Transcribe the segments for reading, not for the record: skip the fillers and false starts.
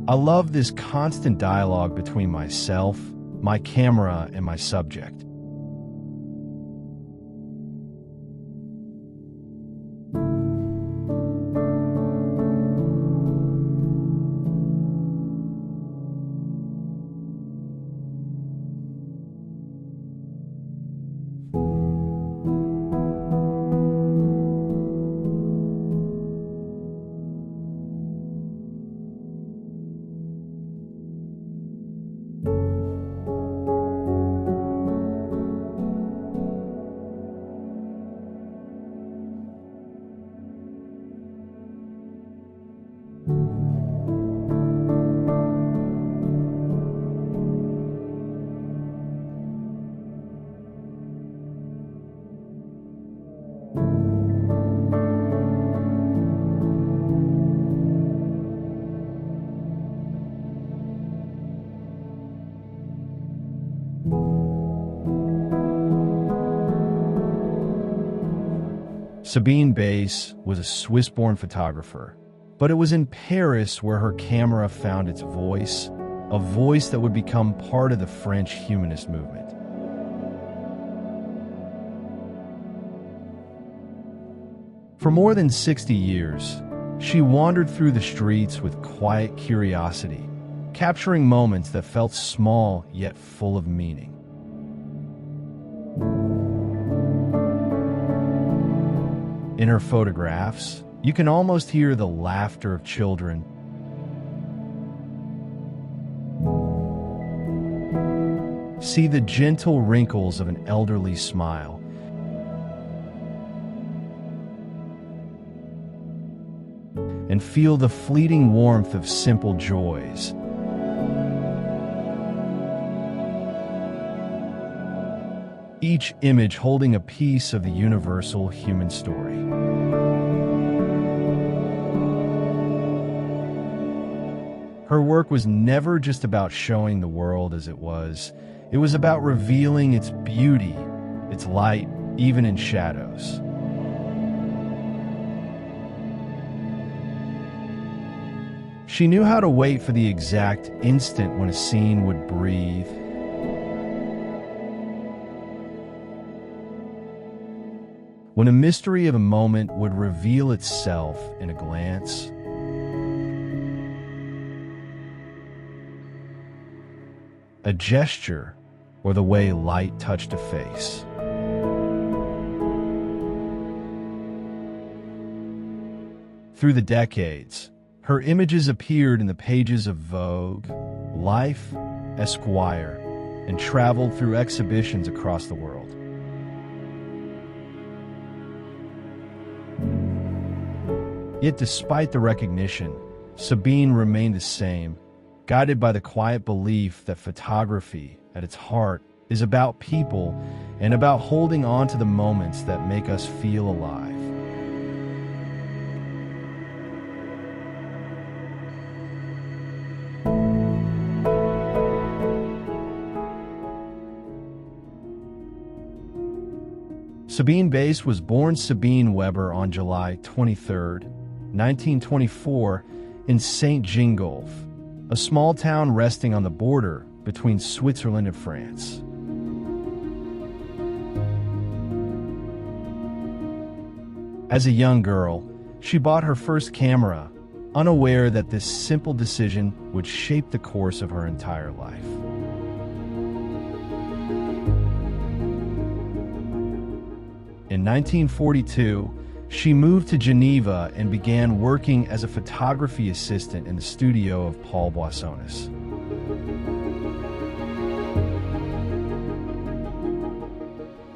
I love this constant dialogue between myself, my camera, and my subject. Sabine Weiss was a Swiss-born photographer, but it was in Paris where her camera found its voice, a voice that would become part of the French Humanist movement. For more than 60 years, she wandered through the streets with quiet curiosity, capturing moments that felt small yet full of meaning. In her photographs, you can almost hear the laughter of children, see the gentle wrinkles of an elderly smile, and feel the fleeting warmth of simple joys. Each image holding a piece of the universal human story. Her work was never just about showing the world as it was about revealing its beauty, its light, even in shadows. She knew how to wait for the exact instant when a scene would breathe, when a mystery of a moment would reveal itself in a glance. A gesture, or the way light touched a face. Through the decades, her images appeared in the pages of Vogue, Life, Esquire, and traveled through exhibitions across the world. Yet despite the recognition, Sabine remained the same, guided by the quiet belief that photography, at its heart, is about people and about holding on to the moments that make us feel alive. Sabine Weiss was born Sabine Weber on July 23, 1924, in St. Gingolf, a small town resting on the border between Switzerland and France. As a young girl, she bought her first camera, unaware that this simple decision would shape the course of her entire life. In 1942, she moved to Geneva and began working as a photography assistant in the studio of Paul Boissonnas.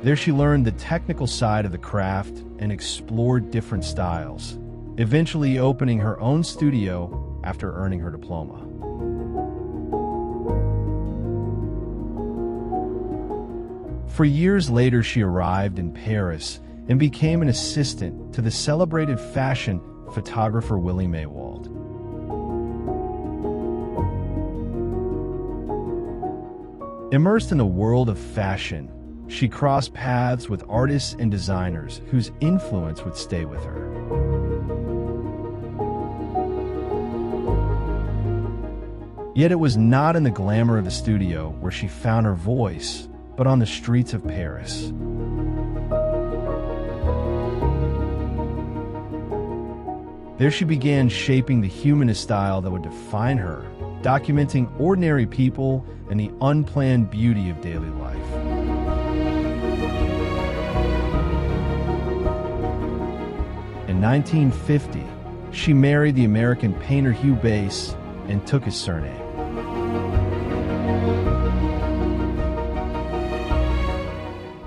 There she learned the technical side of the craft and explored different styles, eventually opening her own studio after earning her diploma. For years later, she arrived in Paris and became an assistant to the celebrated fashion photographer Willie Maywald. Immersed in the world of fashion, she crossed paths with artists and designers whose influence would stay with her. Yet it was not in the glamour of the studio where she found her voice, but on the streets of Paris. There she began shaping the humanist style that would define her, documenting ordinary people and the unplanned beauty of daily life. In 1950, she married the American painter Hugh Weiss and took his surname.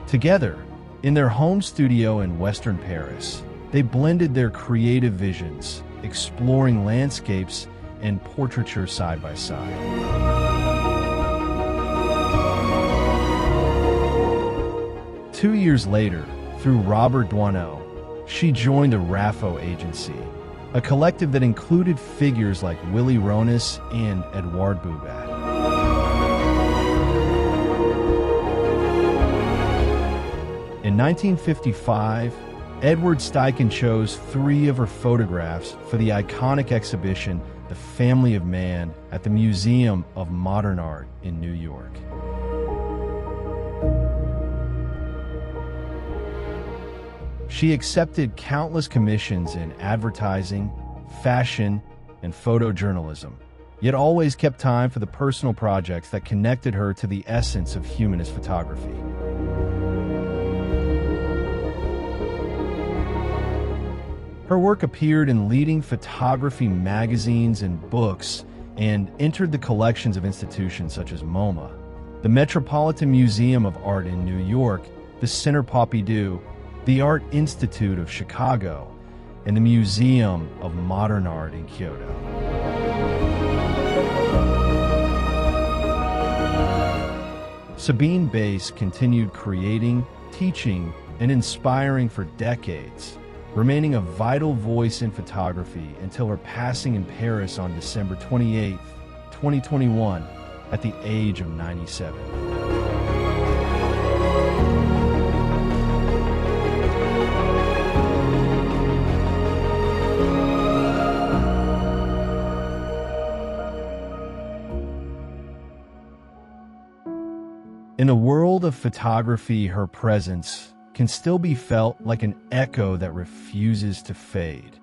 Together, in their home studio in Western Paris, they blended their creative visions, exploring landscapes and portraiture side by side. Two years later, through Robert Doisneau, she joined the Raffo Agency, a collective that included figures like Willy Ronis and Edouard Boubat. In 1955, Edward Steichen chose 3 of her photographs for the iconic exhibition The Family of Man at the Museum of Modern Art in New York. She accepted countless commissions in advertising, fashion, and photojournalism, yet always kept time for the personal projects that connected her to the essence of humanist photography. Her work appeared in leading photography magazines and books and entered the collections of institutions such as MoMA, the Metropolitan Museum of Art in New York, the Centre Pompidou, the Art Institute of Chicago, and the Museum of Modern Art in Kyoto. Sabine Weiss continued creating, teaching, and inspiring for decades, remaining a vital voice in photography until her passing in Paris on December 28, 2021, at the age of 97. In the world of photography, her presence can still be felt like an echo that refuses to fade.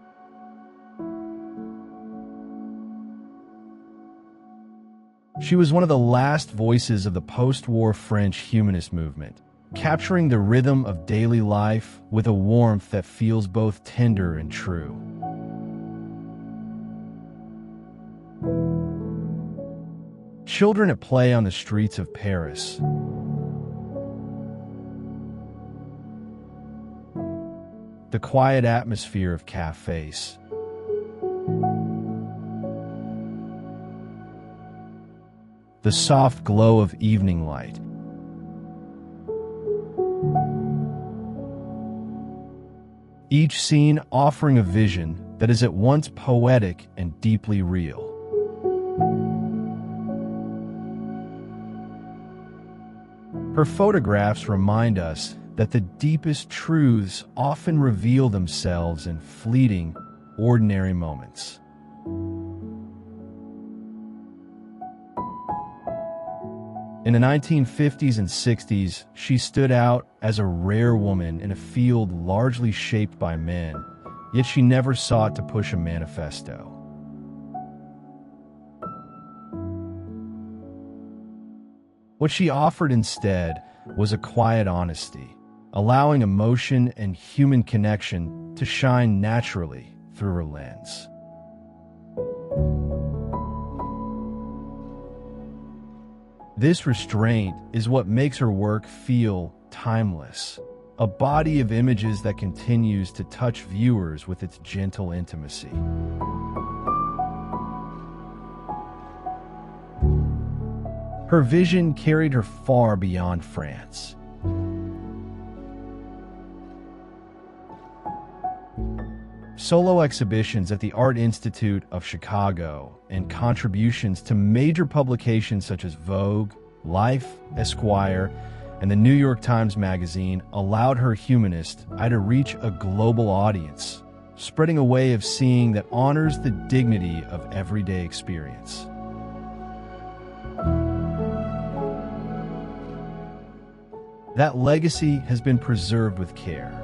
She was one of the last voices of the post-war French humanist movement, capturing the rhythm of daily life with a warmth that feels both tender and true. Children at play on the streets of Paris. The quiet atmosphere of cafes. The soft glow of evening light. Each scene offering a vision that is at once poetic and deeply real. Her photographs remind us that the deepest truths often reveal themselves in fleeting, ordinary moments. In the 1950s and 60s, she stood out as a rare woman in a field largely shaped by men, yet she never sought to push a manifesto. What she offered instead was a quiet honesty, allowing emotion and human connection to shine naturally through her lens. This restraint is what makes her work feel timeless, a body of images that continues to touch viewers with its gentle intimacy. Her vision carried her far beyond France. Solo exhibitions at the Art Institute of Chicago and contributions to major publications such as Vogue, Life, Esquire, and the New York Times Magazine allowed her humanist eye to reach a global audience, spreading a way of seeing that honors the dignity of everyday experience. That legacy has been preserved with care.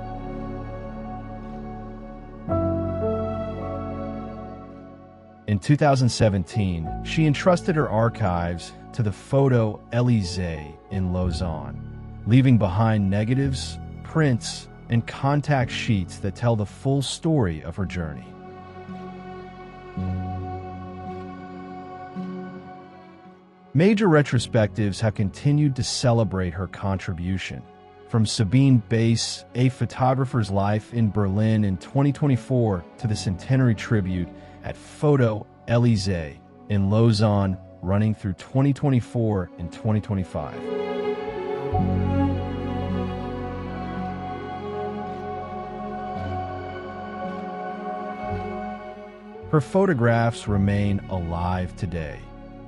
In 2017, she entrusted her archives to the Photo Élysée in Lausanne, leaving behind negatives, prints, and contact sheets that tell the full story of her journey. Major retrospectives have continued to celebrate her contribution. From Sabine Weiss, A Photographer's Life in Berlin in 2024 to the Centenary Tribute at Photo Élysée in Lausanne running through 2024 and 2025. Her photographs remain alive today,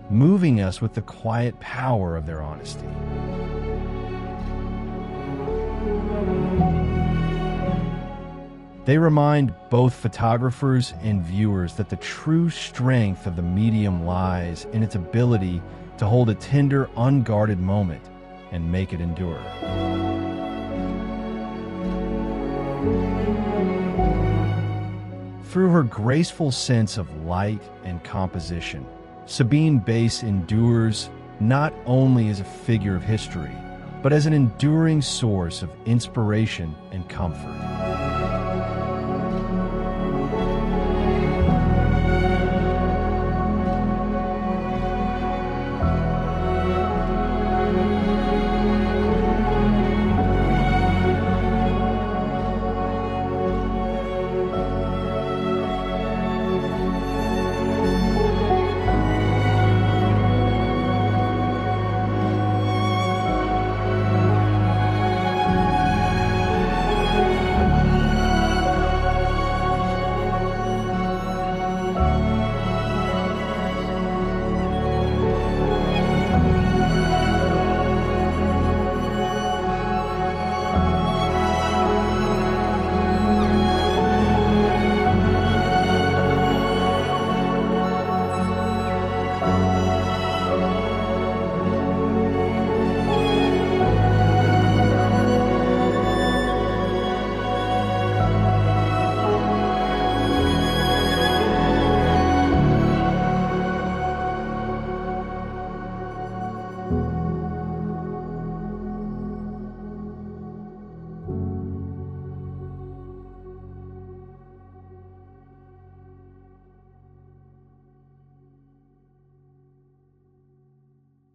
moving us with the quiet power of their honesty. They remind both photographers and viewers that the true strength of the medium lies in its ability to hold a tender, unguarded moment and make it endure. Through her graceful sense of light and composition, Sabine Weiss endures not only as a figure of history, but as an enduring source of inspiration and comfort.